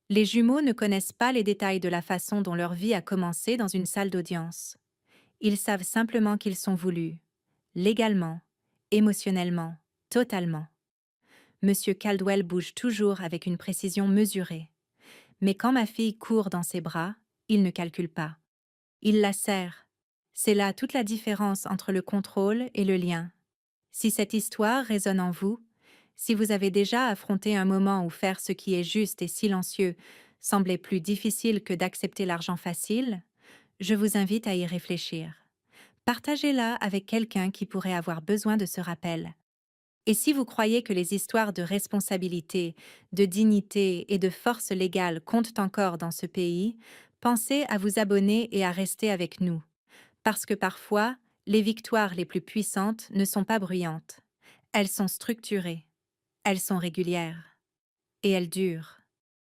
Les jumeaux ne connaissent pas les détails de la façon dont leur vie a commencé dans une salle d'audience. Ils savent simplement qu'ils sont voulus. Légalement, émotionnellement, totalement. Monsieur Caldwell bouge toujours avec une précision mesurée. Mais quand ma fille court dans ses bras, il ne calcule pas. Il la serre. C'est là toute la différence entre le contrôle et le lien. Si cette histoire résonne en vous, si vous avez déjà affronté un moment où faire ce qui est juste et silencieux semblait plus difficile que d'accepter l'argent facile, je vous invite à y réfléchir. Partagez-la avec quelqu'un qui pourrait avoir besoin de ce rappel. Et si vous croyez que les histoires de responsabilité, de dignité et de force légale comptent encore dans ce pays, pensez à vous abonner et à rester avec nous. Parce que parfois, les victoires les plus puissantes ne sont pas bruyantes. Elles sont structurées, elles sont régulières. Et elles durent.